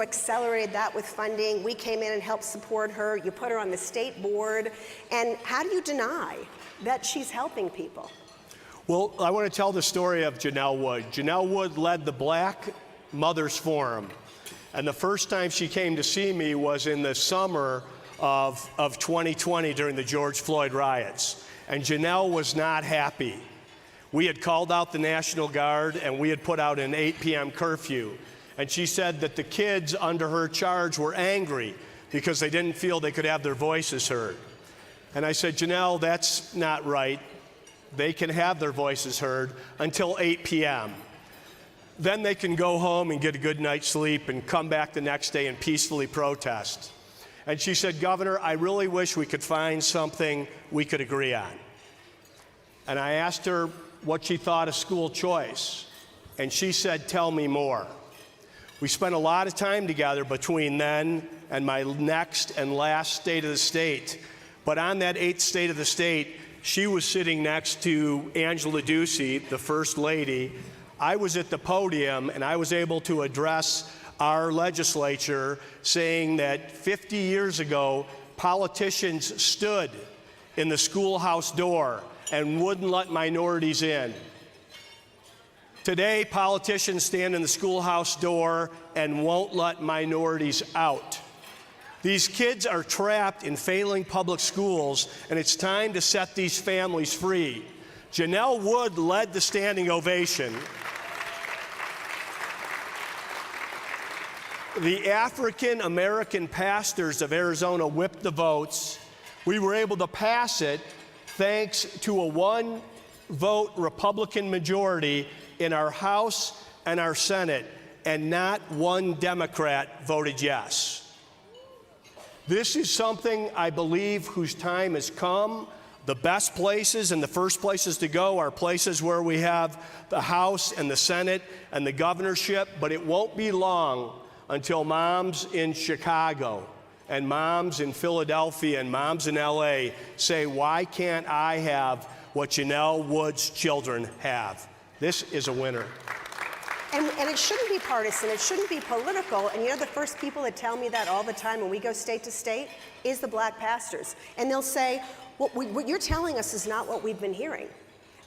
You accelerated that with funding. We came in and helped support her. You put her on the state board. And how do you deny that she's helping people? Well, I want to tell the story of Janelle Wood. Janelle Wood led the Black Mothers Forum. And the first time she came to see me was in the summer of 2020 during the George Floyd riots. And Janelle was not happy. We had called out the National Guard and we had put out an 8 p.m. curfew. And she said that the kids under her charge were angry because they didn't feel they could have their voices heard. And I said, Janelle, that's not right. They can have their voices heard until 8 p.m. Then they can go home and get a good night's sleep and come back the next day and peacefully protest. And she said, Governor, I really wish we could find something we could agree on. And I asked her what she thought of school choice. And she said, tell me more. We spent a lot of time together between then and my next and last State of the State. But on that 8th State of the State, she was sitting next to Angela Ducey, the First Lady. I was at the podium and I was able to address our legislature saying that 50 years ago, politicians stood in the schoolhouse door and wouldn't let minorities in. Today, politicians stand in the schoolhouse door and won't let minorities out. These kids are trapped in failing public schools, and it's time to set these families free. Janelle Wood led the standing ovation. The African American pastors of Arizona whipped the votes. We were able to pass it thanks to a one-vote Republican majority in our House and our Senate, and not one Democrat voted yes. This is something I believe whose time has come. The best places and the first places to go are places where we have the House and the Senate and the governorship, but it won't be long until moms in Chicago and moms in Philadelphia and moms in LA say, why can't I have what Janelle Wood's children have? This is a winner. And it shouldn't be partisan, it shouldn't be political. And you know the first people that tell me that all the time when we go state to state is the black pastors. And they'll say, what you're telling us is not what we've been hearing.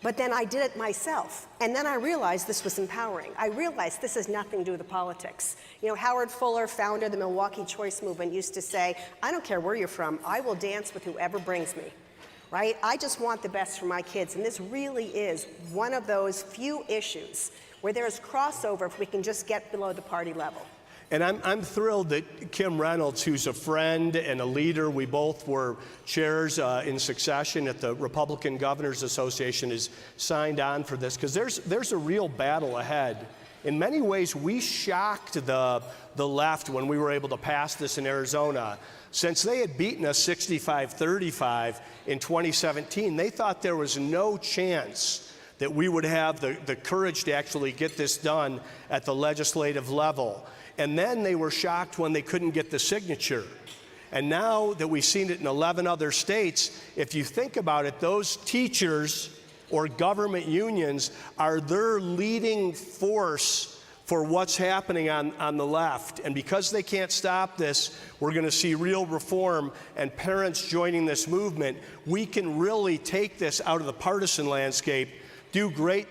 But then I did it myself. And then I realized this was empowering. I realized this has nothing to do with the politics. You know, Howard Fuller, founder of the Milwaukee Choice Movement, used to say, I don't care where you're from, I will dance with whoever brings me. Right? I just want the best for my kids. And this really is one of those few issues where there's crossover if we can just get below the party level. And I'm thrilled that Kim Reynolds, who's a friend and a leader, we both were chairs in succession at the Republican Governors Association, is signed on for this, because there's a real battle ahead. In many ways, we shocked the left when we were able to pass this in Arizona. Since they had beaten us 65-35 in 2017, they thought there was no chance that we would have the courage to actually get this done at the legislative level. And then they were shocked when they couldn't get the signature. And now that we've seen it in 11 other states, if you think about it, those teachers or government unions are their leading force for what's happening on the left. And because they can't stop this, we're going to see real reform and parents joining this movement. We can really take this out of the partisan landscape, do great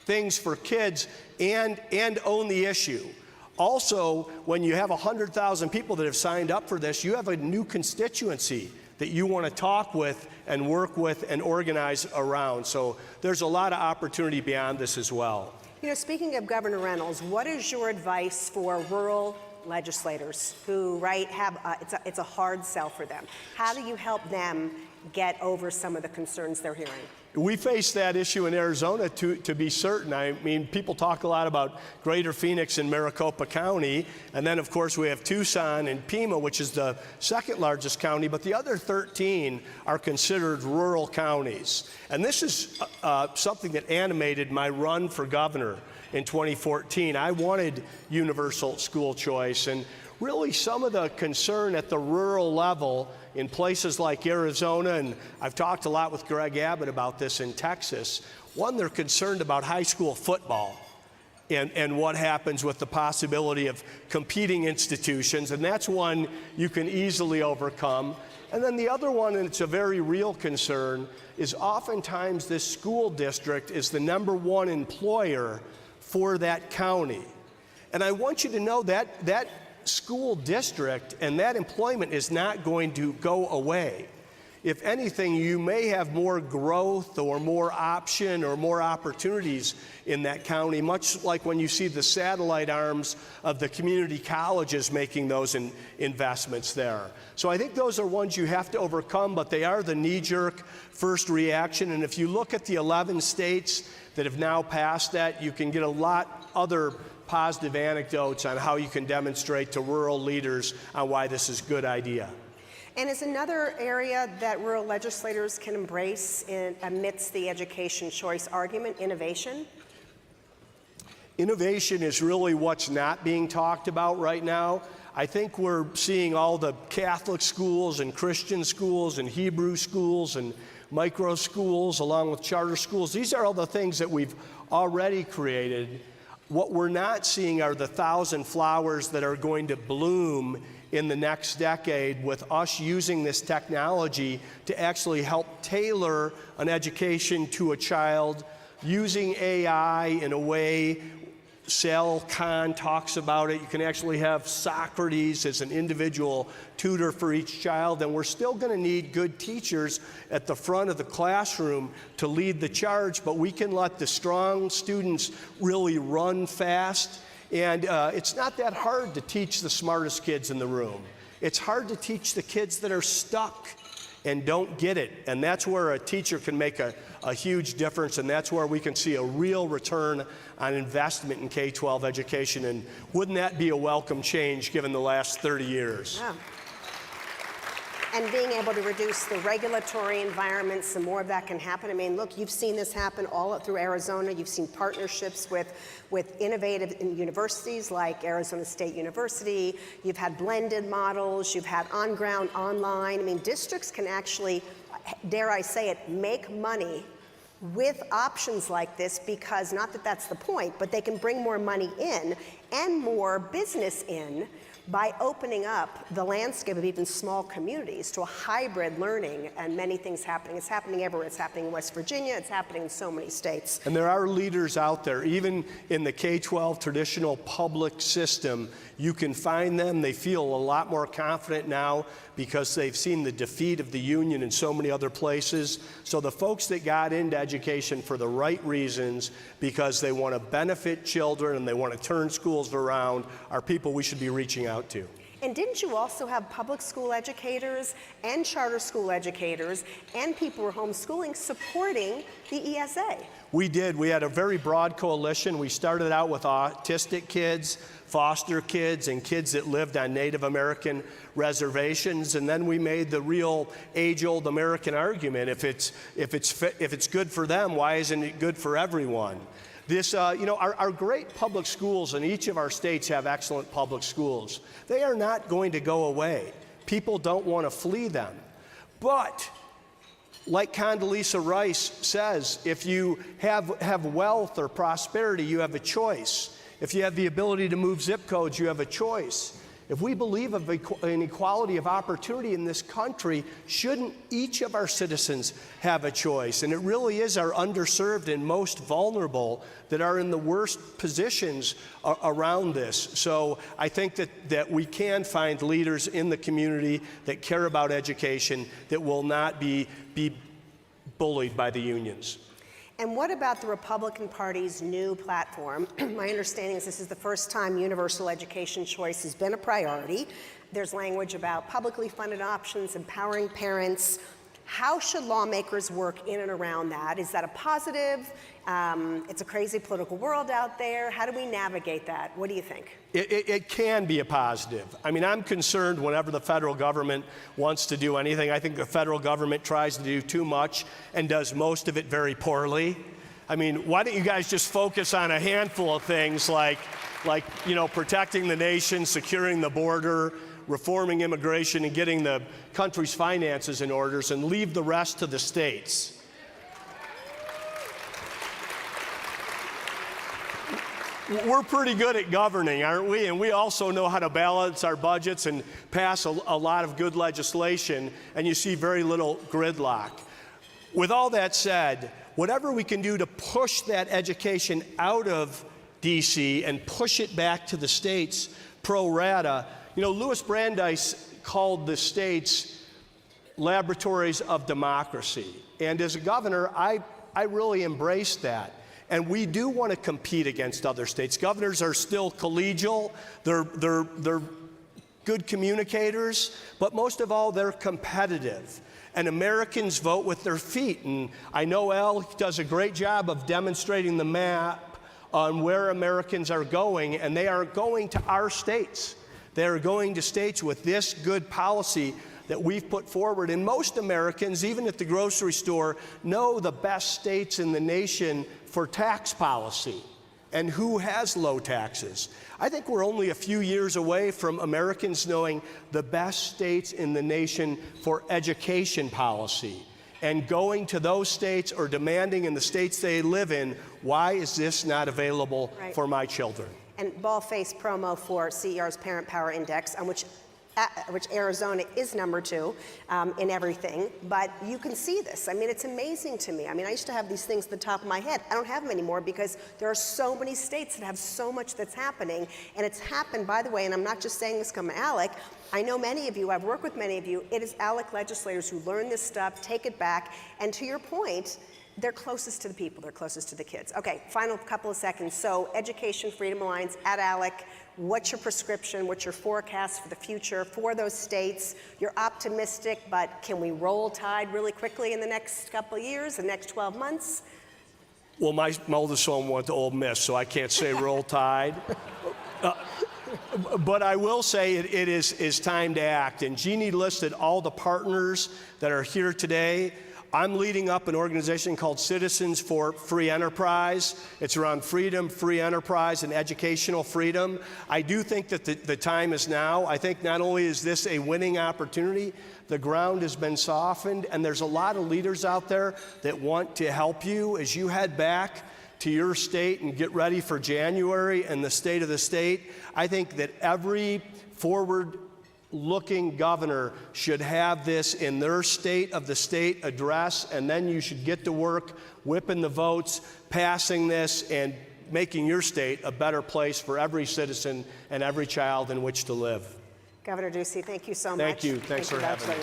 things for kids, and own the issue. Also, when you have 100,000 people that have signed up for this, you have a new constituency that you want to talk with and work with and organize around. So there's a lot of opportunity beyond this as well. You know, speaking of Governor Reynolds, what is your advice for rural legislators who, right, have it's a hard sell for them? How do you help them get over some of the concerns they're hearing? We face that issue in Arizona to be certain. I mean, people talk a lot about Greater Phoenix and Maricopa County, and then of course we have Tucson and Pima, which is the second largest county, but the other 13 are considered rural counties. And this is something that animated my run for governor in 2014. I wanted universal school choice, and really some of the concern at the rural level in places like Arizona, and I've talked a lot with Greg Abbott about this in Texas. One, they're concerned about high school football. and what happens with the possibility of competing institutions, and that's one you can easily overcome. And then the other one, and it's a very real concern, is oftentimes this school district is the #1 employer for that county. And I want you to know that that school district and that employment is not going to go away. If anything, you may have more growth or more option or more opportunities in that county, much like when you see the satellite arms of the community colleges making those investments there. So I think those are ones you have to overcome, but they are the knee-jerk first reaction. And if you look at the 11 states that have now passed that, you can get a lot other positive anecdotes on how you can demonstrate to rural leaders on why this is a good idea. And is another area that rural legislators can embrace amidst the education choice argument innovation? Innovation is really what's not being talked about right now. I think we're seeing all the Catholic schools and Christian schools and Hebrew schools and micro schools along with charter schools. These are all the things that we've already created. What we're not seeing are the 1,000 flowers that are going to bloom in the next decade with us using this technology to actually help tailor an education to a child, using AI in a way. Sal Khan talks about it. You can actually have Socrates as an individual tutor for each child, and we're still going to need good teachers at the front of the classroom to lead the charge, but we can let the strong students really run fast. And it's not that hard to teach the smartest kids in the room. It's hard to teach the kids that are stuck and don't get it. And that's where a teacher can make a huge difference, and that's where we can see a real return on investment in K-12 education. And wouldn't that be a welcome change given the last 30 years? Yeah. And being able to reduce the regulatory environment, some more of that can happen. I mean, look, you've seen this happen all up through Arizona. You've seen partnerships with innovative universities like Arizona State University. You've had blended models. You've had on-ground, online. I mean, districts can actually, dare I say it, make money with options like this, because not that that's the point, but they can bring more money in and more business in by opening up the landscape of even small communities to a hybrid learning, and many things happening. It's happening everywhere. It's happening in West Virginia. It's happening in so many states. And there are leaders out there, even in the K-12 traditional public system. You can find them. They feel a lot more confident now because they've seen the defeat of the union in so many other places. So the folks that got into education for the right reasons, because they want to benefit children and they want to turn schools around, are people we should be reaching out to. And didn't you also have public school educators and charter school educators and people who are homeschooling supporting the ESA? We did. We had a very broad coalition. We started out with autistic kids, foster kids, and kids that lived on Native American reservations. And then we made the real age-old American argument: if it's good for them, why isn't it good for everyone? This, our great public schools in each of our states have excellent public schools. They are not going to go away. People don't want to flee them. But like Condoleezza Rice says, if you have wealth or prosperity, you have a choice. If you have the ability to move zip codes, you have a choice. If we believe in equality of opportunity in this country, shouldn't each of our citizens have a choice? And it really is our underserved and most vulnerable that are in the worst positions around this. So I think that we can find leaders in the community that care about education, that will not be bullied by the unions. And what about the Republican Party's new platform? My understanding is this is the first time universal education choice has been a priority. There's language about publicly funded options, empowering parents. How should lawmakers work in and around that? Is that a positive? It's a crazy political world out there. How do we navigate that? What do you think? It can be a positive. I mean, I'm concerned whenever the federal government wants to do anything. I think the federal government tries to do too much and does most of it very poorly. I mean, why don't you guys just focus on a handful of things like protecting the nation, securing the border, reforming immigration, and getting the country's finances in order, and leave the rest to the states. We're pretty good at governing, aren't we? And we also know how to balance our budgets and pass a lot of good legislation, and you see very little gridlock. With all that said, whatever we can do to push that education out of DC and push it back to the states pro rata. You know, Louis Brandeis called the states laboratories of democracy. And as a governor, I really embraced that. And we do want to compete against other states. Governors are still collegial, they're good communicators, but most of all, they're competitive. And Americans vote with their feet. And I know ALEC does a great job of demonstrating the map on where Americans are going, and they are going to our states. They are going to states with this good policy that we've put forward. And most Americans, even at the grocery store, know the best states in the nation for tax policy and who has low taxes. I think we're only a few years away from Americans knowing the best states in the nation for education policy and going to those states or demanding in the states they live in, why is this not available for my children? And ball-faced promo for CER's Parent Power Index, on which Arizona is number 2 in everything, but you can see this. I mean, it's amazing to me. I mean, I used to have these things at the top of my head. I don't have them anymore because there are so many states that have so much that's happening, and it's happened, by the way, and I'm not just saying this come ALEC. I know many of you, I've worked with many of you, it is ALEC legislators who learn this stuff, take it back, and to your point, they're closest to the people, they're closest to the kids. Okay, final couple of seconds. So, Education Freedom Alliance at ALEC, what's your prescription, what's your forecast for the future for those states? You're optimistic, but can we roll tide really quickly in the next couple of years, the next 12 months? Well, my oldest son went to Ole Miss, so I can't say roll tide. But I will say it is time to act. And Jeannie listed all the partners that are here today. I'm leading up an organization called Citizens for Free Enterprise. It's around freedom, free enterprise, and educational freedom. I do think that the time is now. I think not only is this a winning opportunity, the ground has been softened, and there's a lot of leaders out there that want to help you as you head back to your state and get ready for January and the state of the state. I think that every forward-looking governor should have this in their state of the state address, and then you should get to work whipping the votes, passing this, and making your state a better place for every citizen and every child in which to live. Governor Ducey, thank you so much. Thank you. Thanks for having me.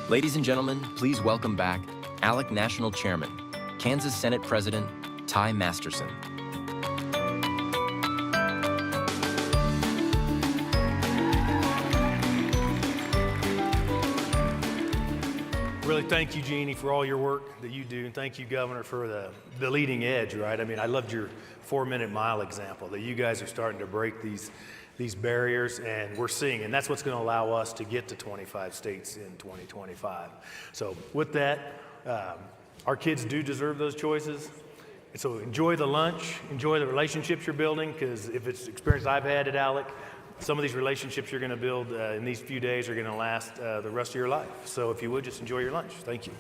Ladies and gentlemen, please welcome back ALEC National Chairman, Kansas Senate President Ty Masterson. Really thank you, Jeannie, for all your work that you do, and thank you, Governor, for the leading edge, right? I mean, I loved your 4-minute mile example, that you guys are starting to break these barriers, and we're seeing, and that's what's going to allow us to get to 25 states in 2025. So with that, our kids do deserve those choices. And so enjoy the lunch, enjoy the relationships you're building, because if it's experience I've had at ALEC, some of these relationships you're going to build in these few days are going to last the rest of your life. So if you would, just enjoy your lunch. Thank you.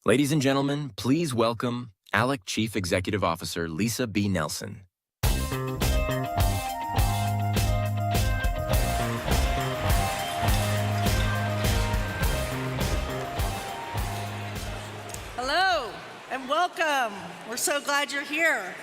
Ladies and gentlemen, please welcome ALEC Chief Executive Officer Lisa B. Nelson. Hello and welcome. We're so glad you're here.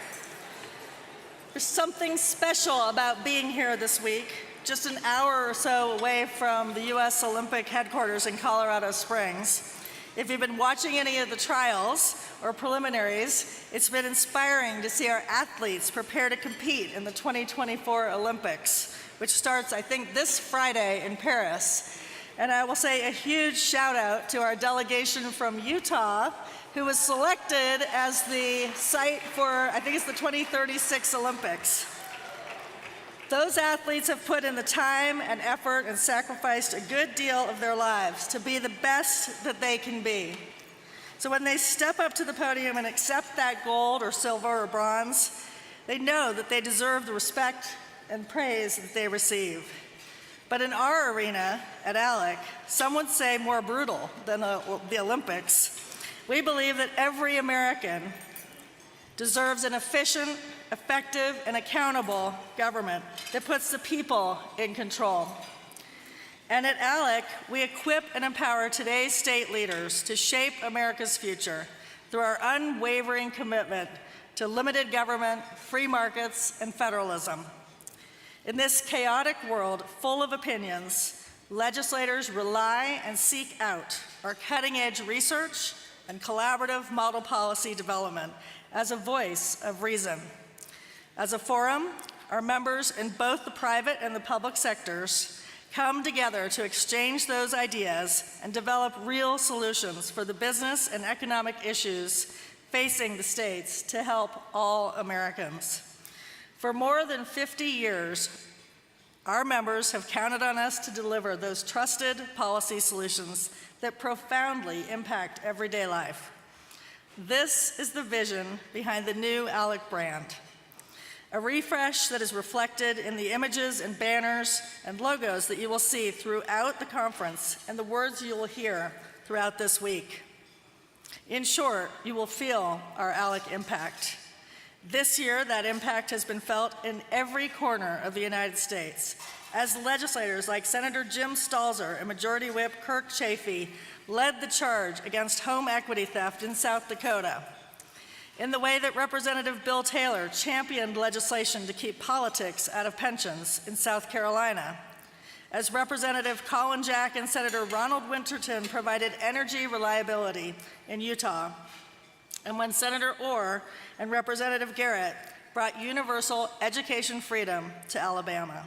There's something special about being here this week, just an hour or so away from the U.S. Olympic headquarters in Colorado Springs. If you've been watching any of the trials or preliminaries, it's been inspiring to see our athletes prepare to compete in the 2024 Olympics, which starts, I think, this Friday in Paris. And I will say a huge shout out to our delegation from Utah, who was selected as the site for, I think it's the 2036 Olympics. Those athletes have put in the time and effort and sacrificed a good deal of their lives to be the best that they can be. So when they step up to the podium and accept that gold or silver or bronze, they know that they deserve the respect and praise that they receive. But in our arena at ALEC, some would say more brutal than the Olympics, we believe that every American deserves an efficient, effective, and accountable government that puts the people in control. And at ALEC, we equip and empower today's state leaders to shape America's future through our unwavering commitment to limited government, free markets, and federalism. In this chaotic world full of opinions, legislators rely and seek out our cutting-edge research and collaborative model policy development as a voice of reason. As a forum, our members in both the private and the public sectors come together to exchange those ideas and develop real solutions for the business and economic issues facing the states to help all Americans. For more than 50 years, our members have counted on us to deliver those trusted policy solutions that profoundly impact everyday life. This is the vision behind the new ALEC brand. A refresh that is reflected in the images and banners and logos that you will see throughout the conference and the words you will hear throughout this week. In short, you will feel our ALEC impact. This year, that impact has been felt in every corner of the United States as legislators like Senator Jim Stalzer and Majority Whip Kirk Chafee led the charge against home equity theft in South Dakota, in the way that Representative Bill Taylor championed legislation to keep politics out of pensions in South Carolina, as Representative Colin Jack and Senator Ronald Winterton provided energy reliability in Utah, and when Senator Orr and Representative Garrett brought universal education freedom to Alabama.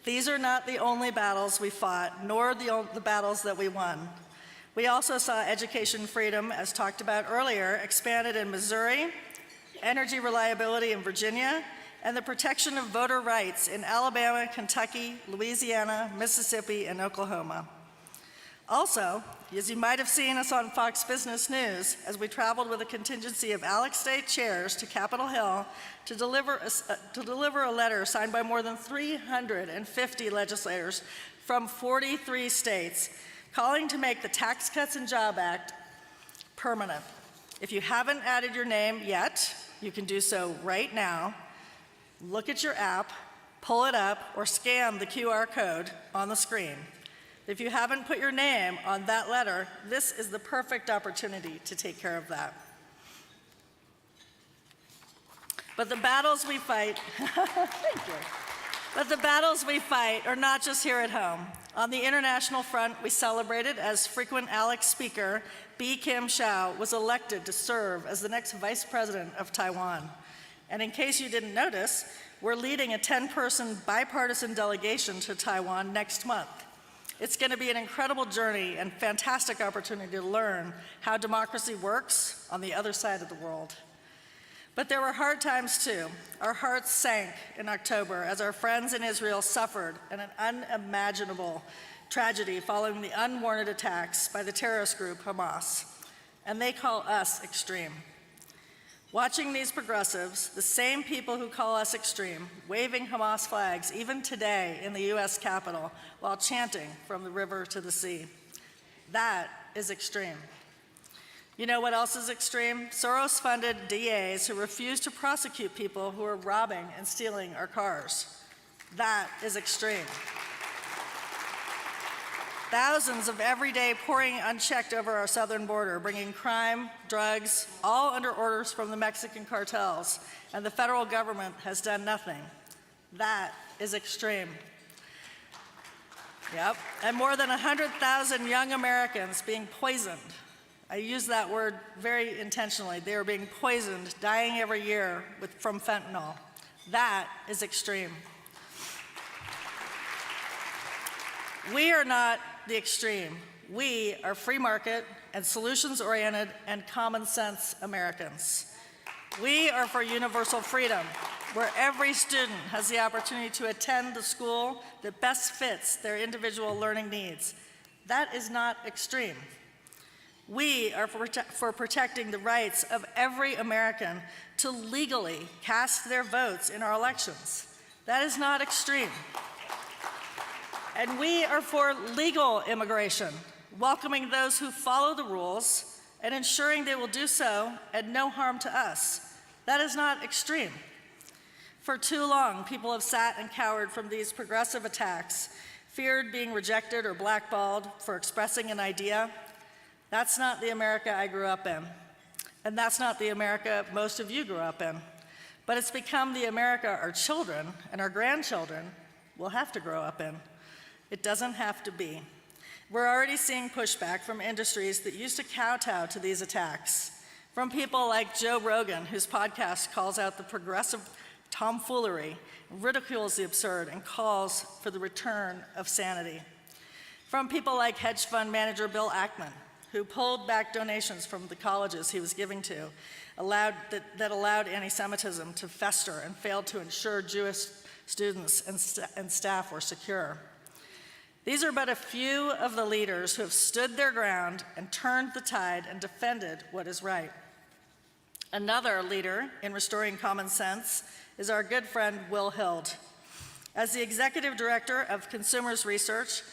These are not the only battles we fought, nor the battles that we won. We also saw education freedom, as talked about earlier, expanded in Missouri, energy reliability in Virginia, and the protection of voter rights in Alabama, Kentucky, Louisiana, Mississippi, and Oklahoma. Also, as you might have seen us on Fox Business News, as we traveled with a contingency of ALEC state chairs to Capitol Hill to deliver a letter signed by more than 350 legislators from 43 states, calling to make the Tax Cuts and Jobs Act permanent. If you haven't added your name yet, you can do so right now. Look at your app, pull it up, or scan the QR code on the screen. If you haven't put your name on that letter, this is the perfect opportunity to take care of that. But the battles we fight, thank you. But the battles we fight are not just here at home. On the international front, we celebrated as frequent ALEC speaker, B. Kim Hsiao was elected to serve as the next vice president of Taiwan. And in case you didn't notice, we're leading a 10-person bipartisan delegation to Taiwan next month. It's going to be an incredible journey and fantastic opportunity to learn how democracy works on the other side of the world. But there were hard times too. Our hearts sank in October as our friends in Israel suffered an unimaginable tragedy following the unwarranted attacks by the terrorist group Hamas. And they call us extreme. Watching these progressives, the same people who call us extreme, waving Hamas flags even today in the US Capitol while chanting from the river to the sea. That is extreme. You know what else is extreme? Soros-funded DAs who refuse to prosecute people who are robbing and stealing our cars. That is extreme. Thousands of every day pouring unchecked over our southern border, bringing crime, drugs, all under orders from the Mexican cartels, and the federal government has done nothing. That is extreme. Yep, and more than 100,000 young Americans being poisoned. I use that word very intentionally. They are being poisoned, dying every year from fentanyl. That is extreme. We are not the extreme. We are free market and solutions-oriented and common sense Americans. We are for universal freedom, where every student has the opportunity to attend the school that best fits their individual learning needs. That is not extreme. We are for protecting the rights of every American to legally cast their votes in our elections. That is not extreme. And we are for legal immigration, welcoming those who follow the rules and ensuring they will do so at no harm to us. That is not extreme. For too long, people have sat and cowered from these progressive attacks, feared being rejected or blackballed for expressing an idea. That's not the America I grew up in. And that's not the America most of you grew up in. But it's become the America our children and our grandchildren will have to grow up in. It doesn't have to be. We're already seeing pushback from industries that used to kowtow to these attacks. From people like Joe Rogan, whose podcast calls out the progressive tomfoolery, ridicules the absurd, and calls for the return of sanity. From people like hedge fund manager Bill Ackman, who pulled back donations from the colleges he was giving to, that allowed anti-Semitism to fester and failed to ensure Jewish students and staff were secure. These are but a few of the leaders who have stood their ground and turned the tide and defended what is right. Another leader in restoring common sense is our good friend Will Hild. As the executive director of Consumers Research,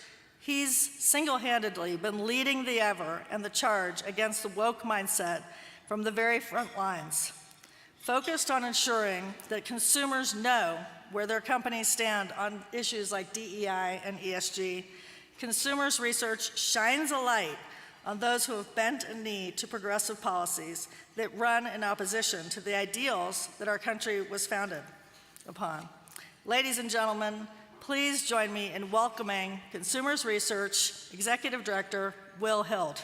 he's single-handedly been leading the ever and the charge against the woke mindset from the very front lines, focused on ensuring that consumers know where their companies stand on issues like DEI and ESG. Consumers Research shines a light on those who have bent a knee to progressive policies that run in opposition to the ideals that our country was founded upon. Ladies and gentlemen, please join me in welcoming Consumers Research Executive Director Will Hild.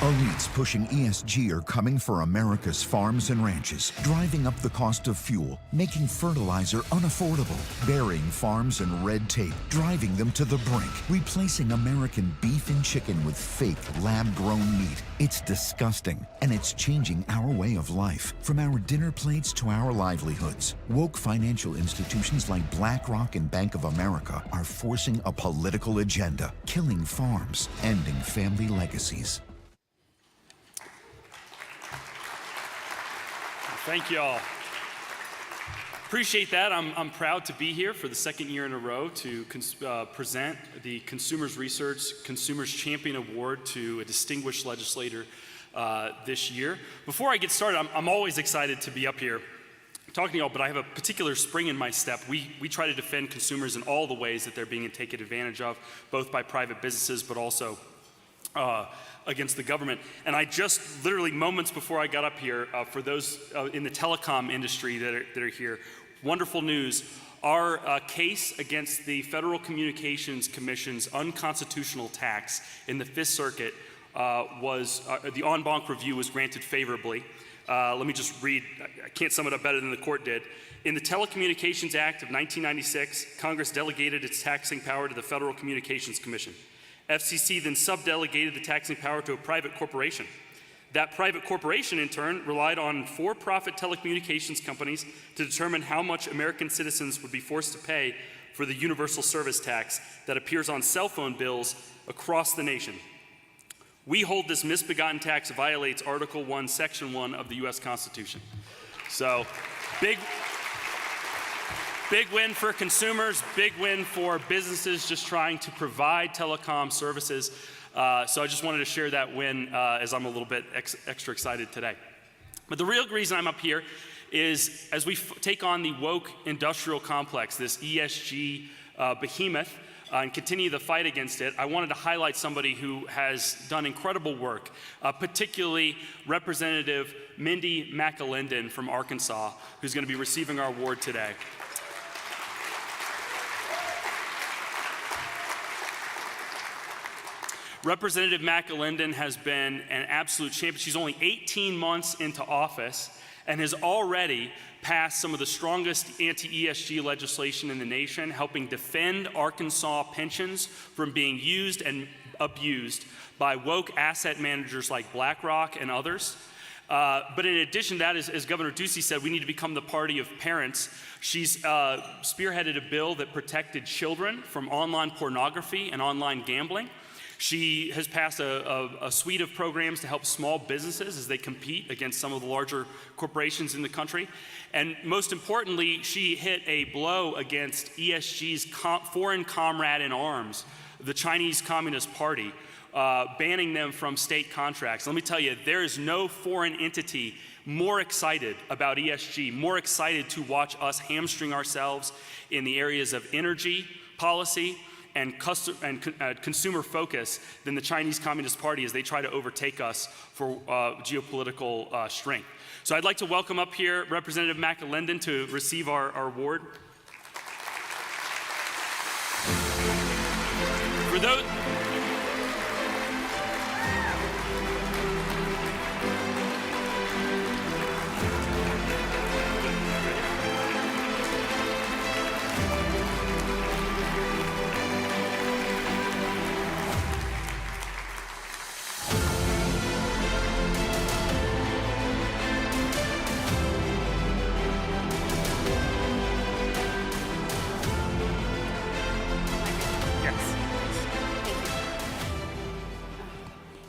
Elites pushing ESG are coming for America's farms and ranches, driving up the cost of fuel, making fertilizer unaffordable, burying farms in red tape, driving them to the brink, replacing American beef and chicken with fake lab-grown meat. It's disgusting, and it's changing our way of life, from our dinner plates to our livelihoods. Woke financial institutions like BlackRock and Bank of America are forcing a political agenda, killing farms, ending family legacies. Thank you all. Appreciate that. I'm proud to be here for the second year in a row to present the Consumers Research Consumers Champion Award to a distinguished legislator this year. Before I get started, I'm always excited to be up here talking to y'all, but I have a particular spring in my step. We try to defend consumers in all the ways that they're being taken advantage of, both by private businesses, but also against the government. And I just literally moments before I got up here, for those in the telecom industry that are here, wonderful news. Our case against the Federal Communications Commission's unconstitutional tax in the Fifth Circuit the en banc review was granted favorably. Let me just read, I can't sum it up better than the court did. In the Telecommunications Act of 1996, Congress delegated its taxing power to the Federal Communications Commission. FCC then subdelegated the taxing power to a private corporation. That private corporation, in turn, relied on for-profit telecommunications companies to determine how much American citizens would be forced to pay for the universal service tax that appears on cell phone bills across the nation. We hold this misbegotten tax violates Article 1, Section 1 of the U.S. Constitution. So, big win for consumers, big win for businesses just trying to provide telecom services. So I just wanted to share that win as I'm a little bit extra excited today. But the real reason I'm up here is as we take on the woke industrial complex, this ESG behemoth, and continue the fight against it, I wanted to highlight somebody who has done incredible work, particularly Representative Mindy McAlinden from Arkansas, who's going to be receiving our award today. Representative McAlinden has been an absolute champion. She's only 18 months into office and has already passed some of the strongest anti-ESG legislation in the nation, helping defend Arkansas pensions from being used and abused by woke asset managers like BlackRock and others. But in addition to that, as Governor Ducey said, we need to become the party of parents. She's spearheaded a bill that protected children from online pornography and online gambling. She has passed a suite of programs to help small businesses as they compete against some of the larger corporations in the country. And most importantly, she hit a blow against ESG's foreign comrade in arms, the Chinese Communist Party, banning them from state contracts. Let me tell you, there is no foreign entity more excited about ESG, more excited to watch us hamstring ourselves in the areas of energy policy and consumer focus than the Chinese Communist Party as they try to overtake us for geopolitical strength. So I'd like to welcome up here Representative McAlinden to receive our award. For those...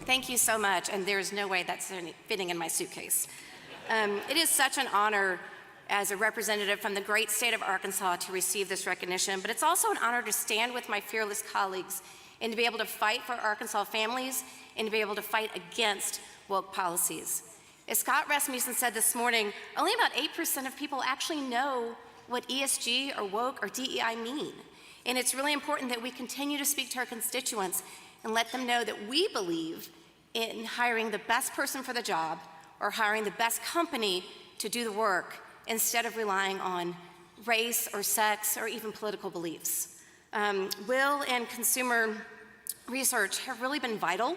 Thank you so much, and there's no way that's fitting in my suitcase. It is such an honor as a representative from the great state of Arkansas to receive this recognition, but it's also an honor to stand with my fearless colleagues and to be able to fight for Arkansas families and to be able to fight against woke policies. As Scott Rasmussen said this morning, only about 8% of people actually know what ESG or woke or DEI mean. And it's really important that we continue to speak to our constituents and let them know that we believe in hiring the best person for the job or hiring the best company to do the work instead of relying on race or sex or even political beliefs. Will and consumer research have really been vital.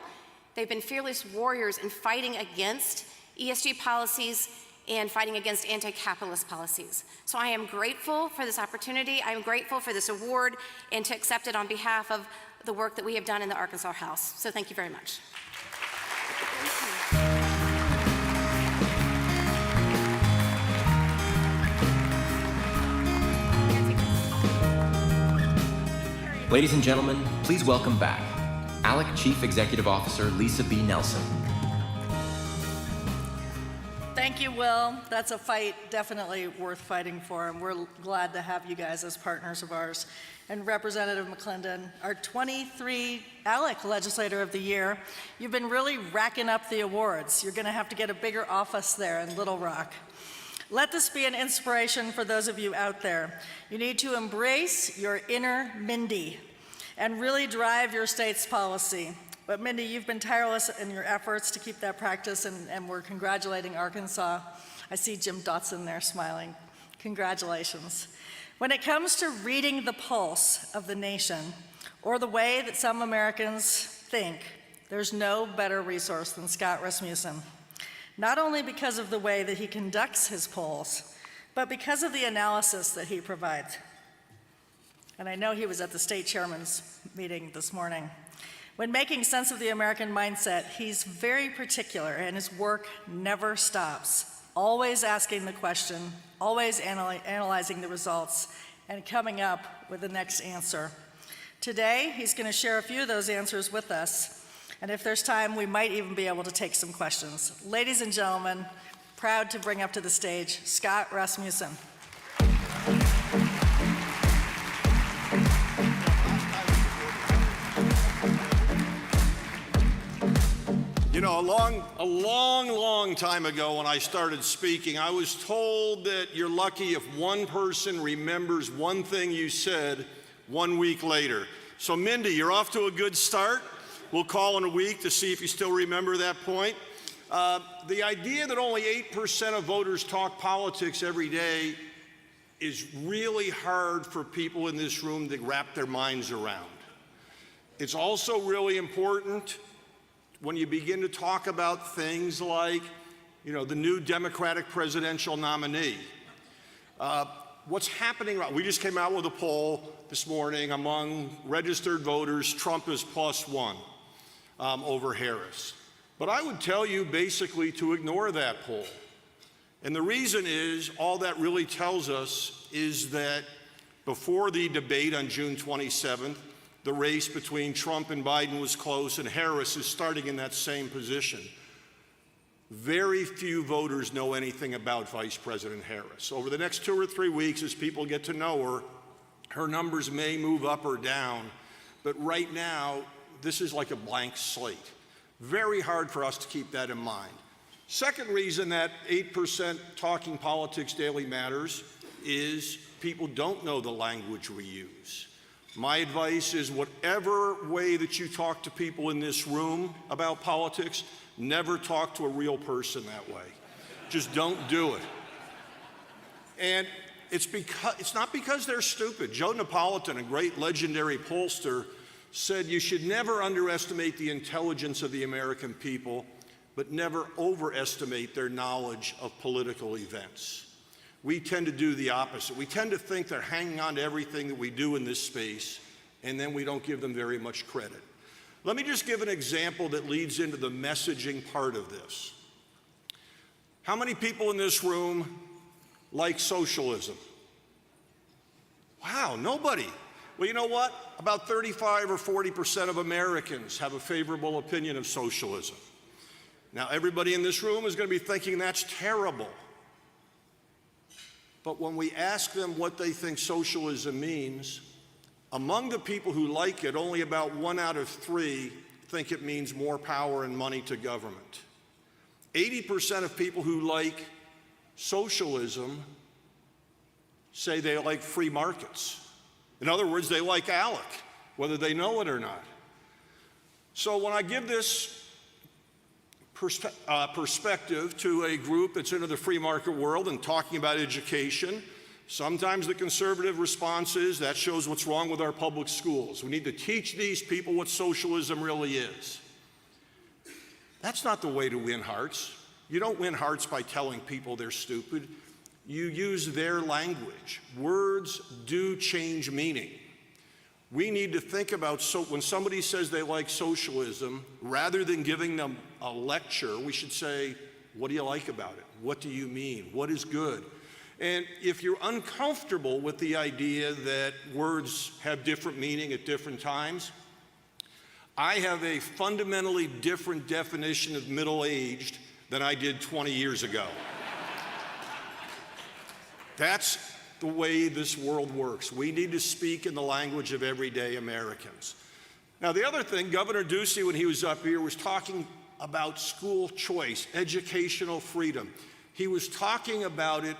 They've been fearless warriors in fighting against ESG policies and fighting against anti-capitalist policies. So I am grateful for this opportunity. I am grateful for this award and to accept it on behalf of the work that we have done in the Arkansas House. So thank you very much. Ladies and gentlemen, please welcome back ALEC Chief Executive Officer Lisa B. Nelson. Thank you, Will. That's a fight definitely worth fighting for, and we're glad to have you guys as partners of ours. And Representative McAlinden, our 23 ALEC Legislator of the Year, you've been really racking up the awards. You're going to have to get a bigger office there in Little Rock. Let this be an inspiration for those of you out there. You need to embrace your inner Mindy and really drive your state's policy. But Mindy, you've been tireless in your efforts to keep that practice, and we're congratulating Arkansas. I see Jim Dotson there smiling. Congratulations. When it comes to reading the pulse of the nation, or the way that some Americans think, there's no better resource than Scott Rasmussen. Not only because of the way that he conducts his polls, but because of the analysis that he provides. And I know he was at the state chairman's meeting this morning. When making sense of the American mindset, he's very particular, and his work never stops. Always asking the question, always analyzing the results, and coming up with the next answer. Today, he's going to share a few of those answers with us, and if there's time, we might even be able to take some questions. Ladies and gentlemen, proud to bring up to the stage Scott Rasmussen. know, a long time ago when I started speaking, I was told that you're lucky if one person remembers one thing you said 1 week later. So Mindy, you're off to a good start. We'll call in a week to see if you still remember that point. The idea that only 8% of voters talk politics every day is really hard for people in this room to wrap their minds around. It's also really important when you begin to talk about things like, you know, the new Democratic presidential nominee. What's happening? We just came out with a poll this morning among registered voters. Trump is +1 over Harris. But I would tell you basically to ignore that poll. And the reason is, all that really tells us is that before the debate on June 27th, the race between Trump and Biden was close, and Harris is starting in that same position. Very few voters know anything about Vice President Harris. Over the next 2 or 3 weeks, as people get to know her, her numbers may move up or down, but right now, this is like a blank slate. Very hard for us to keep that in mind. Second reason that 8% talking politics daily matters is people don't know the language we use. My advice is whatever way that you talk to people in this room about politics, never talk to a real person that way. Just don't do it. And it's not because they're stupid. Joe Napolitan, a great legendary pollster, said you should never underestimate the intelligence of the American people, but never overestimate their knowledge of political events. We tend to do the opposite. We tend to think they're hanging on to everything that we do in this space, and then we don't give them very much credit. Let me just give an example that leads into the messaging part of this. How many people in this room like socialism? Wow, nobody. Well, you know what? About 35 or 40% of Americans have a favorable opinion of socialism. Now, everybody in this room is going to be thinking that's terrible. But when we ask them what they think socialism means, among the people who like it, only about 1 out of 3 think it means more power and money to government. 80% of people who like socialism say they like free markets. In other words, they like ALEC, whether they know it or not. So when I give this perspective to a group that's into the free market world and talking about education, sometimes the conservative response is that shows what's wrong with our public schools. We need to teach these people what socialism really is. That's not the way to win hearts. You don't win hearts by telling people they're stupid. You use their language. Words do change meaning. We need to think about, when somebody says they like socialism, rather than giving them a lecture, we should say, what do you like about it? What do you mean? What is good? And if you're uncomfortable with the idea that words have different meaning at different times, I have a fundamentally different definition of middle-aged than I did 20 years ago. That's the way this world works. We need to speak in the language of everyday Americans. Now, the other thing, Governor Ducey, when he was up here, was talking about school choice, educational freedom. He was talking about it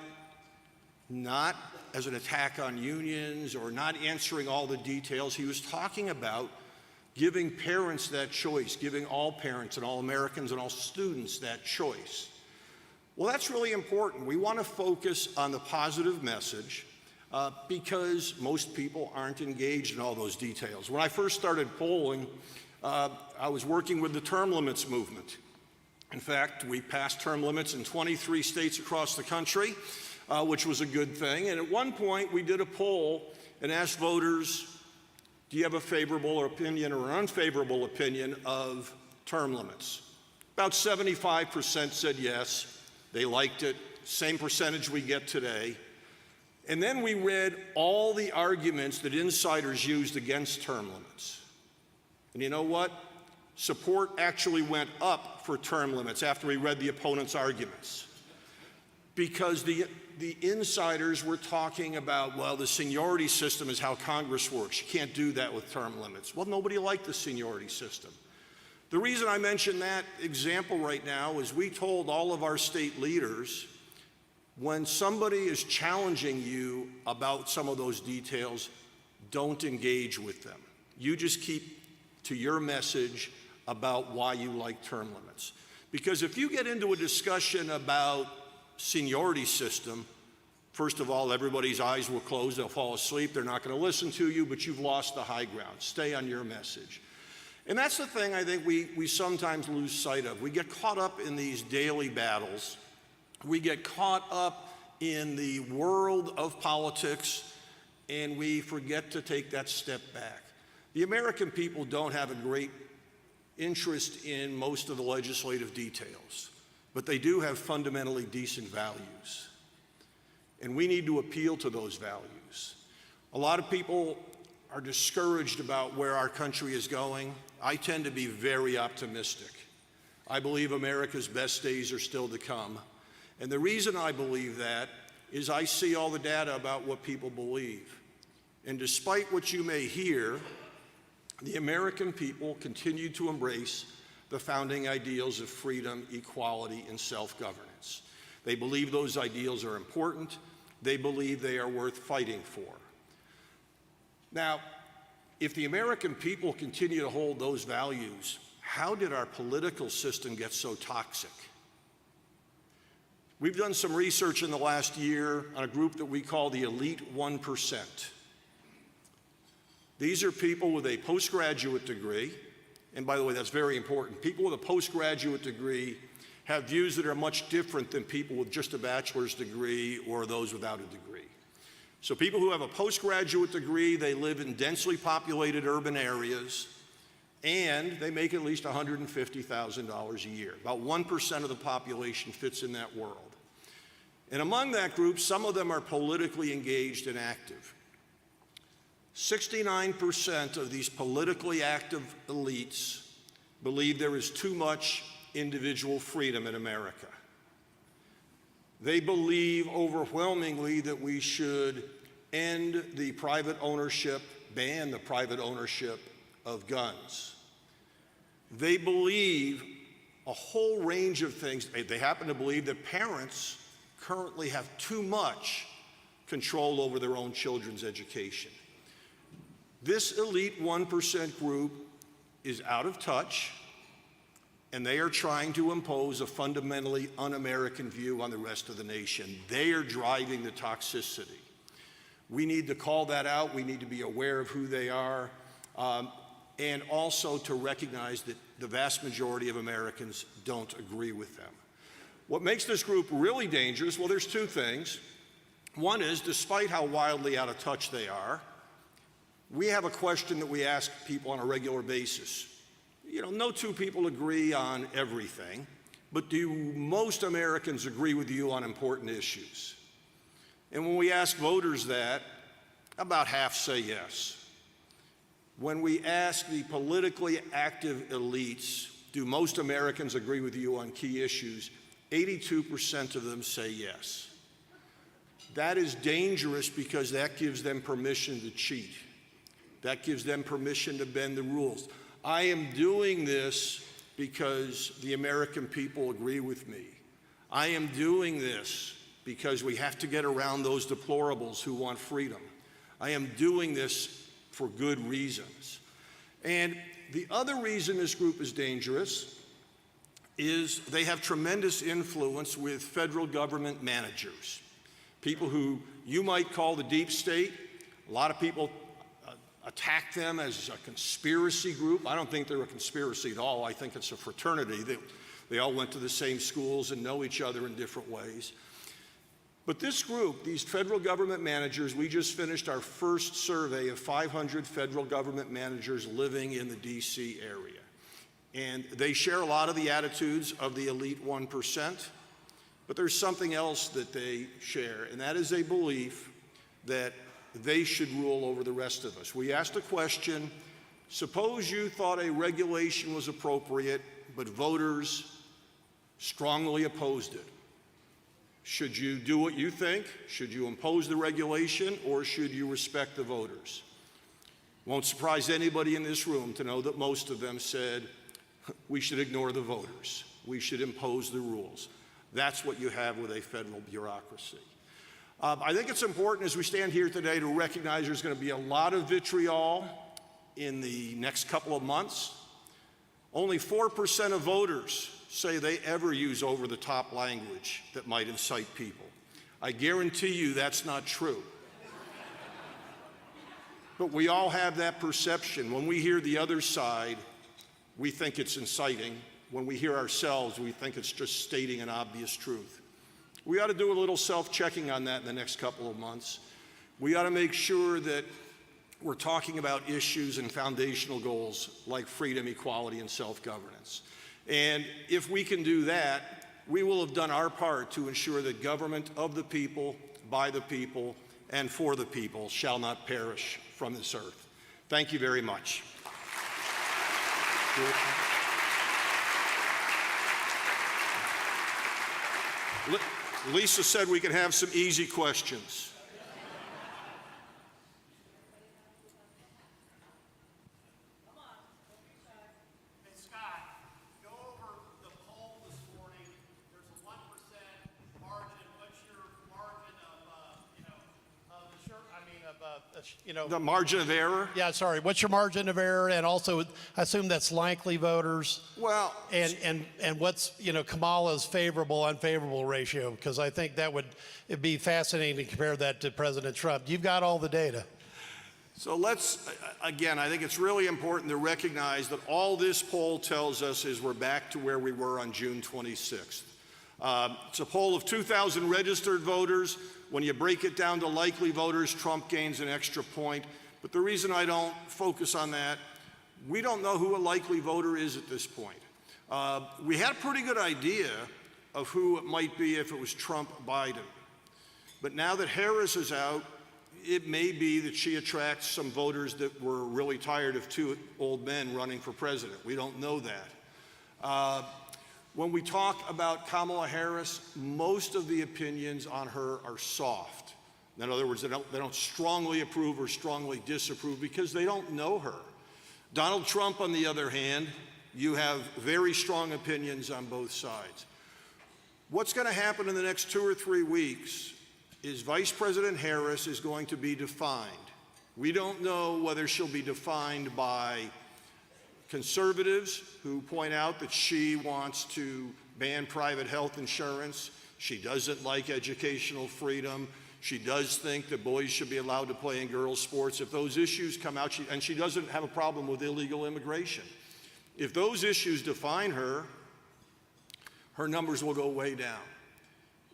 not as an attack on unions or not answering all the details. He was talking about giving parents that choice, giving all parents and all Americans and all students that choice. Well, that's really important. We want to focus on the positive message because most people aren't engaged in all those details. When I first started polling, I was working with the term limits movement. In fact, we passed term limits in 23 states across the country, which was a good thing. And at one point, we did a poll and asked voters, do you have a favorable opinion or an unfavorable opinion of term limits? About 75% said yes. They liked it, same percentage we get today. And then we read all the arguments that insiders used against term limits. And you know what? Support actually went up for term limits after we read the opponents' arguments. Because the insiders were talking about, well, the seniority system is how Congress works. You can't do that with term limits. Well, nobody liked the seniority system. The reason I mention that example right now is we told all of our state leaders, when somebody is challenging you about some of those details, don't engage with them. You just keep to your message about why you like term limits. Because if you get into a discussion about seniority system, first of all, everybody's eyes will close, they'll fall asleep, they're not going to listen to you, but you've lost the high ground. Stay on your message. And that's the thing I think we sometimes lose sight of. We get caught up in these daily battles. We get caught up in the world of politics, and we forget to take that step back. The American people don't have a great interest in most of the legislative details, but they do have fundamentally decent values. And we need to appeal to those values. A lot of people are discouraged about where our country is going. I tend to be very optimistic. I believe America's best days are still to come. And the reason I believe that is I see all the data about what people believe. And despite what you may hear, the American people continue to embrace the founding ideals of freedom, equality, and self-governance. They believe those ideals are important. They believe they are worth fighting for. Now, if the American people continue to hold those values, how did our political system get so toxic? We've done some research in the last year on a group that we call the elite 1%. These are people with a postgraduate degree, and by the way, that's very important. People with a postgraduate degree have views that are much different than people with just a bachelor's degree or those without a degree. So people who have a postgraduate degree, they live in densely populated urban areas, and they make at least $150,000 a year. About 1% of the population fits in that world. And among that group, some of them are politically engaged and active. 69% of these politically active elites believe there is too much individual freedom in America. They believe overwhelmingly that we should end the private ownership, ban the private ownership of guns. They believe a whole range of things. They happen to believe that parents currently have too much control over their own children's education. This elite 1% group is out of touch, and they are trying to impose a fundamentally un-American view on the rest of the nation. They are driving the toxicity. We need to call that out. We need to be aware of who they are, and also to recognize that the vast majority of Americans don't agree with them. What makes this group really dangerous? Well, there's two things. One is, despite how wildly out of touch they are, we have a question that we ask people on a regular basis. You know, no two people agree on everything, but do most Americans agree with you on important issues? And when we ask voters that, about half say yes. When we ask the politically active elites, do most Americans agree with you on key issues? 82% of them say yes. That is dangerous because that gives them permission to cheat. That gives them permission to bend the rules. I am doing this because the American people agree with me. I am doing this because we have to get around those deplorables who want freedom. I am doing this for good reasons. And the other reason this group is dangerous is they have tremendous influence with federal government managers, people who you might call the deep state. A lot of people attack them as a conspiracy group. I don't think they're a conspiracy at all. I think it's a fraternity. They all went to the same schools and know each other in different ways. But this group, these federal government managers, we just finished our first survey of 500 federal government managers living in the DC area. And they share a lot of the attitudes of the elite 1%, but there's something else that they share, and that is a belief that they should rule over the rest of us. We asked a question, suppose you thought a regulation was appropriate, but voters strongly opposed it. Should you do what you think? Should you impose the regulation, or should you respect the voters? Won't surprise anybody in this room to know that most of them said, we should ignore the voters. We should impose the rules. That's what you have with a federal bureaucracy. I think it's important as we stand here today to recognize there's going to be a lot of vitriol in the next couple of months. Only 4% of voters say they ever use over-the-top language that might incite people. I guarantee you that's not true. But we all have that perception. When we hear the other side, we think it's inciting. When we hear ourselves, we think it's just stating an obvious truth. We ought to do a little self-checking on that in the next couple of months. We ought to make sure that we're talking about issues and foundational goals like freedom, equality, and self-governance. And if we can do that, we will have done our part to ensure that government of the people, by the people, and for the people shall not perish from this earth. Thank you very much. Lisa said we could have some easy questions. Hey, Scott, go over the poll this morning. There's a 1% margin. What's your margin of, The margin of error? Yeah, sorry. What's your margin of error? And also, I assume that's likely voters. Well, And what's, Kamala's favorable, unfavorable ratio? Because I think it'd be fascinating to compare that to President Trump. You've got all the data. so again, I think it's really important to recognize that all this poll tells us is we're back to where we were on June 26th. It's a poll of 2,000 registered voters. When you break it down to likely voters, Trump gains an extra point. But the reason I don't focus on that, we don't know who a likely voter is at this point. We had a pretty good idea of who it might be if it was Trump-Biden. But now that Harris is out, it may be that she attracts some voters that were really tired of two old men running for president. We don't know that. When we talk about Kamala Harris, most of the opinions on her are soft. In other words, they don't strongly approve or strongly disapprove because they don't know her. Donald Trump, on the other hand, you have very strong opinions on both sides. What's going to happen in the next 2 or 3 weeks is Vice President Harris is going to be defined. We don't know whether she'll be defined by conservatives who point out that she wants to ban private health insurance. She doesn't like educational freedom. She does think that boys should be allowed to play in girls' sports. If those issues come out, and she doesn't have a problem with illegal immigration. If those issues define her, her numbers will go way down.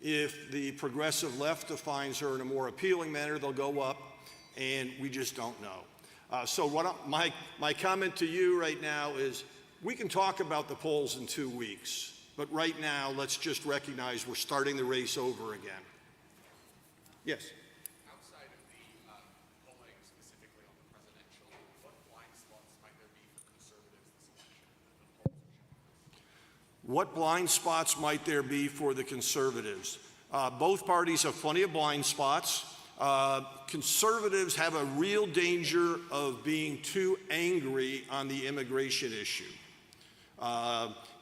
If the progressive left defines her in a more appealing manner, they'll go up, and we just don't know. So my comment to you right now is we can talk about the polls in 2 weeks, but right now let's just recognize we're starting the race over again. Yes? Outside of the polling specifically on the presidential, what blind spots might there be for conservatives this election? What blind spots might there be for the conservatives? Both parties have plenty of blind spots. Conservatives have a real danger of being too angry on the immigration issue.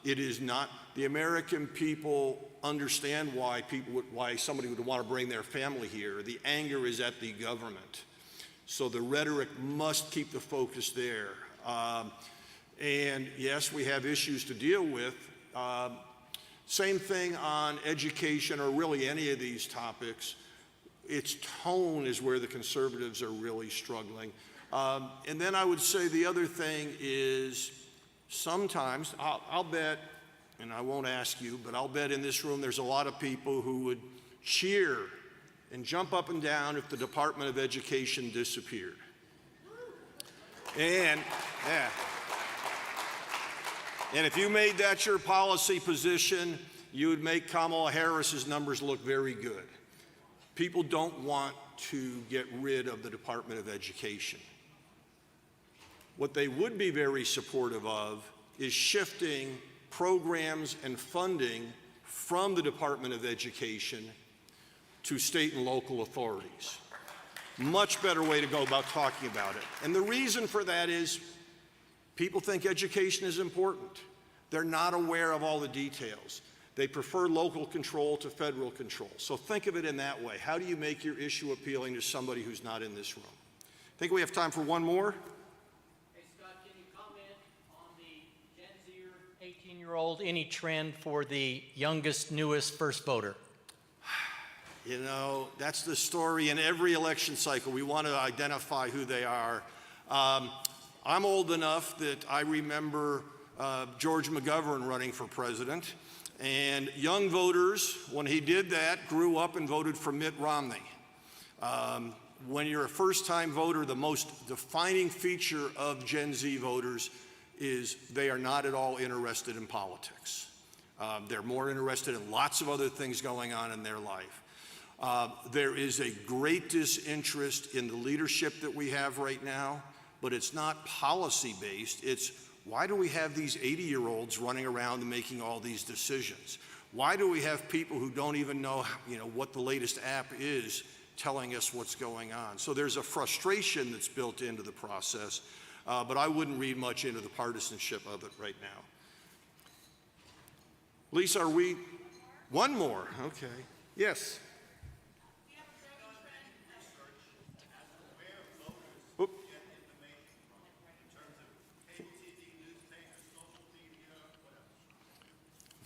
It is not, the American people understand why somebody would want to bring their family here. The anger is at the government. So the rhetoric must keep the focus there. And yes, we have issues to deal with. Same thing on education or really any of these topics. Its tone is where the conservatives are really struggling. And then I would say the other thing is sometimes, I'll bet, and I won't ask you, but I'll bet in this room there's a lot of people who would cheer and jump up and down if the Department of Education disappeared. And if you made that your policy position, you would make Kamala Harris's numbers look very good. People don't want to get rid of the Department of Education. What they would be very supportive of is shifting programs and funding from the Department of Education to state and local authorities. Much better way to go about talking about it. And the reason for that is people think education is important. They're not aware of all the details. They prefer local control to federal control. So think of it in that way. How do you make your issue appealing to somebody who's not in this room? I think we have time for one more. Hey, Scott, can you comment on the Gen Zer, 18-year-old, any trend for the youngest, newest first voter? You know, that's the story in every election cycle. We want to identify who they are. I'm old enough that I remember George McGovern running for president. And young voters, when he did that, grew up and voted for Mitt Romney. When you're a first-time voter, the most defining feature of Gen Z voters is they are not at all interested in politics. They're more interested in lots of other things going on in their life. There is a great disinterest in the leadership that we have right now, but it's not policy-based. It's why do we have these 80-year-olds running around and making all these decisions? Why do we have people who don't even know, what the latest app is telling us what's going on? So there's a frustration that's built into the process, but I wouldn't read much into the partisanship of it right now. Lisa, are we? One more, okay. Yes.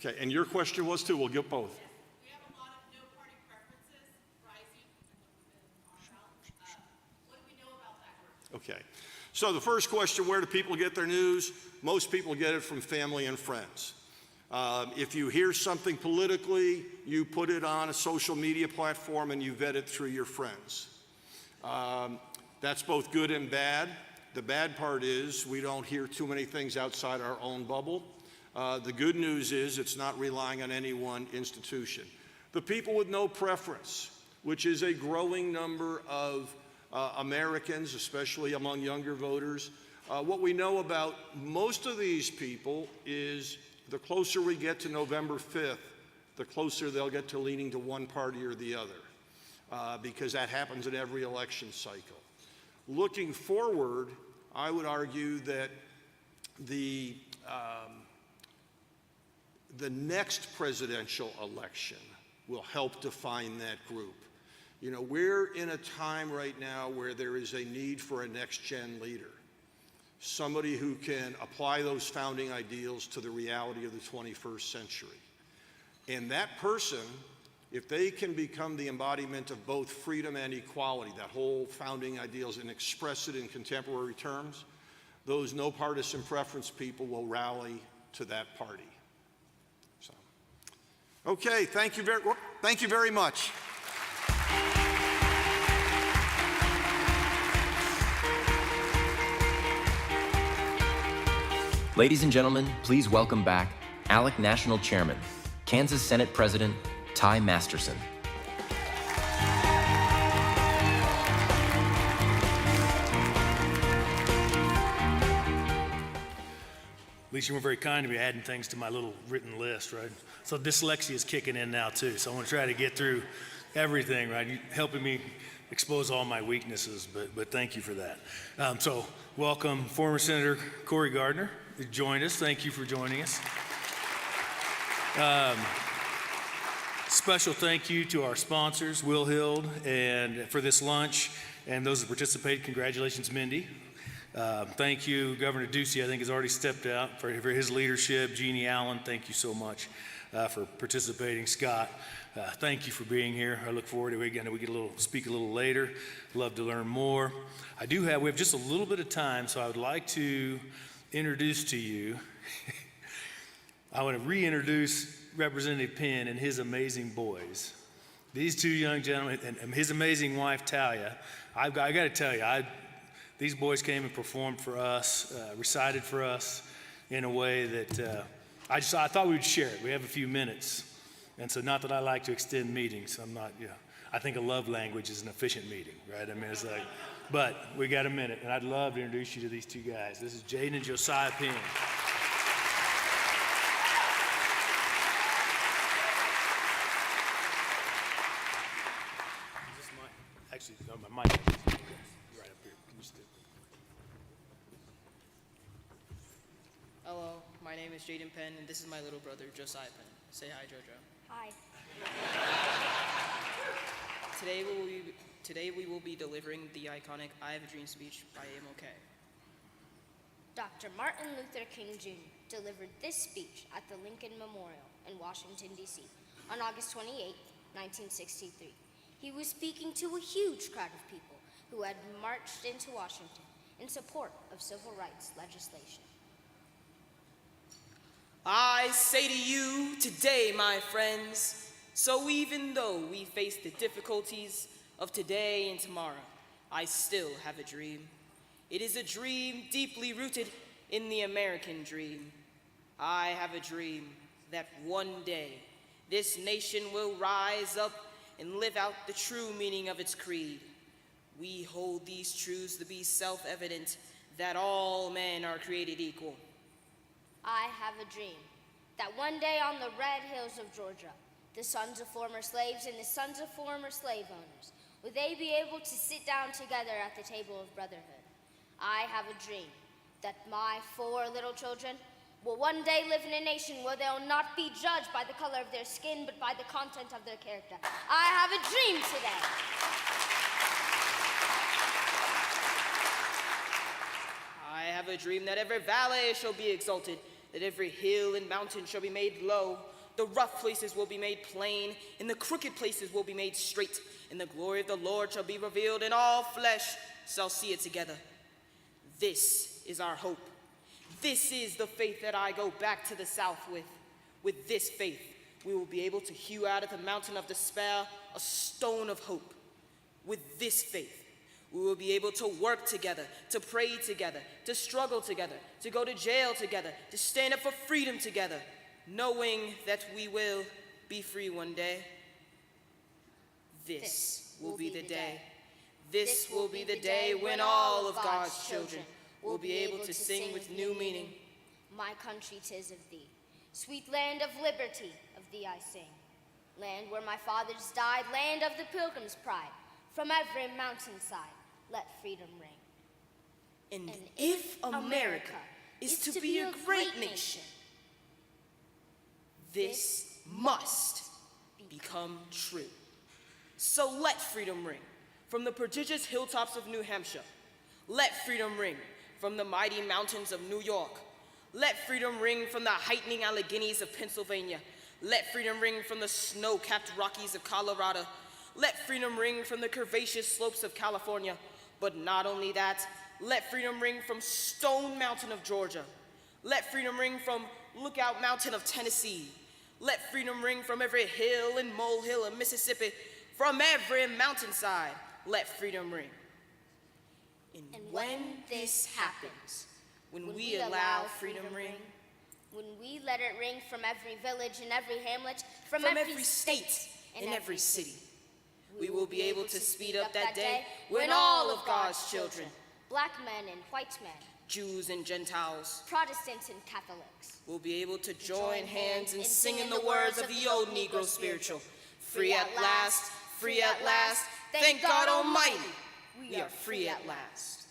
Okay, and your question was too, we'll get both. We have a lot of no-party preferences rising in our health. What do we know about that group? Okay, so the first question, where do people get their news? Most people get it from family and friends. If you hear something politically, you put it on a social media platform and you vet it through your friends. That's both good and bad. The bad part is we don't hear too many things outside our own bubble. The good news is it's not relying on any one institution. The people with no preference, which is a growing number of Americans, especially among younger voters. What we know about most of these people is the closer we get to November 5th, the closer they'll get to leaning to one party or the other, because that happens in every election cycle. Looking forward, I would argue that the next presidential election will help define that group. We're in a time right now where there is a need for a next-gen leader, somebody who can apply those founding ideals to the reality of the 21st century. And that person, if they can become the embodiment of both freedom and equality, that whole founding ideals, and express it in contemporary terms, those no partisan preference people will rally to that party. Okay, thank you very much. Ladies and gentlemen, please welcome back ALEC National Chairman, Kansas Senate President Ty Masterson. Lisa, you were very kind to me adding things to my little written list, right? So dyslexia is kicking in now too. So I want to try to get through everything, right? You're helping me expose all my weaknesses, but thank you for that. So welcome former Senator Cory Gardner, who joined us. Thank you for joining us. Special thank you to our sponsors, Will Hild, and for this lunch, and those who participated. Congratulations, Mindy. Thank you, Governor Ducey, I think has already stepped out for his leadership. Jeannie Allen, thank you so much for participating. Scott, thank you for being here. I look forward to it again. We get speak a little later. Love to learn more. We have just a little bit of time, so I would like to introduce to you, I want to reintroduce Representative Penn and his amazing boys. These two young gentlemen and his amazing wife, Talia. I got to tell you, these boys came and performed for us, recited for us in a way that I thought we would share it. We have a few minutes. And so not that I like to extend meetings. I think a love language is an efficient meeting, right? But we got a minute, and I'd love to introduce you to these two guys. This is Jaden and Josiah Penn. Actually, no, my mic is right up here. Can you stick? Hello, my name is Jaden Penn, and this is my little brother, Josiah Penn. Say hi, Jojo. Hi. Today we will be delivering the iconic I Have a Dream speech by MLK. Dr. Martin Luther King Jr. delivered this speech at the Lincoln Memorial in Washington, D.C. on August 28, 1963. He was speaking to a huge crowd of people who had marched into Washington in support of civil rights legislation. I say to you today, my friends, so even though we face the difficulties of today and tomorrow, I still have a dream. It is a dream deeply rooted in the American dream. I have a dream that one day this nation will rise up and live out the true meaning of its creed. We hold these truths to be self-evident, that all men are created equal. I have a dream that one day on the red hills of Georgia, the sons of former slaves and the sons of former slave owners, will they be able to sit down together at the table of brotherhood. I have a dream that my 4 little children will one day live in a nation where they'll not be judged by the color of their skin, but by the content of their character. I have a dream today. I have a dream that every valley shall be exalted, that every hill and mountain shall be made low. The rough places will be made plain, and the crooked places will be made straight, and the glory of the Lord shall be revealed, and all flesh shall see it together. This is our hope. This is the faith that I go back to the South with. With this faith, we will be able to hew out of the mountain of despair a stone of hope. With this faith, we will be able to work together, to pray together, to struggle together, to go to jail together, to stand up for freedom together, knowing that we will be free one day. This will be the day. This will be the day when all of God's children will be able to sing with new meaning. My country, 'tis of thee. Sweet land of liberty, of thee I sing. Land where my fathers died, land of the pilgrim's pride. From every mountainside, let freedom ring. And if America is to be a great nation, this must become true. So let freedom ring from the prodigious hilltops of New Hampshire. Let freedom ring from the mighty mountains of New York. Let freedom ring from the heightening Alleghenies of Pennsylvania. Let freedom ring from the snow-capped Rockies of Colorado. Let freedom ring from the curvaceous slopes of California. But not only that, let freedom ring from Stone Mountain of Georgia. Let freedom ring from Lookout Mountain of Tennessee. Let freedom ring from every hill and molehill of Mississippi. From every mountainside, let freedom ring. And when this happens, when we allow freedom ring, when we let it ring from every village and every hamlet, from every state and every city, we will be able to speed up that day when all of God's children, black men and white men, Jews and Gentiles, Protestants and Catholics, will be able to join hands and sing in the words of the old Negro spiritual. Free at last, free at last, thank God Almighty, we are free at last.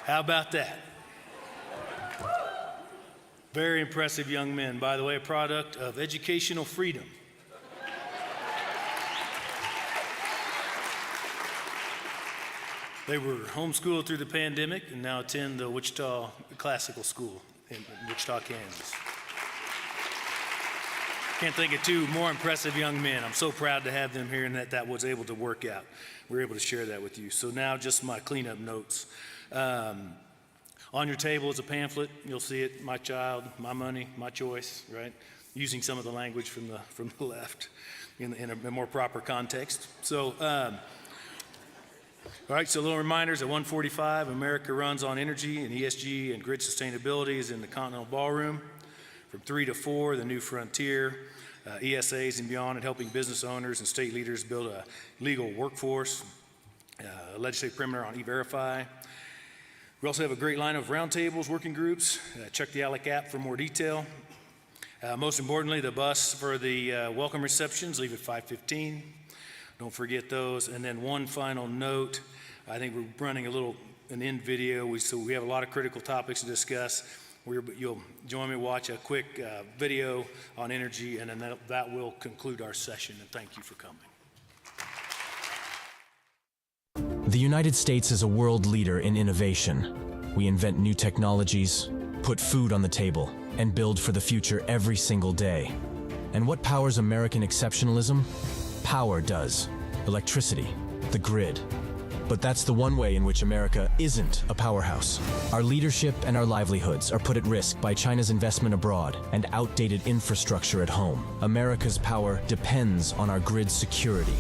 How about that? Very impressive young men, by the way, a product of educational freedom. They were homeschooled through the pandemic and now attend the Wichita Classical School in Wichita, Kansas. Can't think of 2 more impressive young men. I'm so proud to have them here and that was able to work out. We're able to share that with you. So now just my cleanup notes. On your table is a pamphlet. You'll see it, My Child, My Money, My Choice, right? Using some of the language from the left in a more proper context. So, all right, so little reminders at 1:45, America Runs on Energy and ESG and Grid Sustainability is in the Continental Ballroom. From 3 to 4, The New Frontier, ESAs and beyond, and helping business owners and state leaders build a legal workforce, legislative perimeter on E-Verify. We also have a great line of roundtables, working groups. Check the ALEC app for more detail. Most importantly, the bus for the welcome receptions leave at 5:15. Don't forget those. And then one final note, I think we're running an end video, so we have a lot of critical topics to discuss. You'll join me, watch a quick video on energy, and then that will conclude our session, and thank you for coming. The United States is a world leader in innovation. We invent new technologies, put food on the table, and build for the future every single day. And what powers American exceptionalism? Power does. Electricity, the grid. But that's the one way in which America isn't a powerhouse. Our leadership and our livelihoods are put at risk by China's investment abroad and outdated infrastructure at home. America's power depends on our grid security.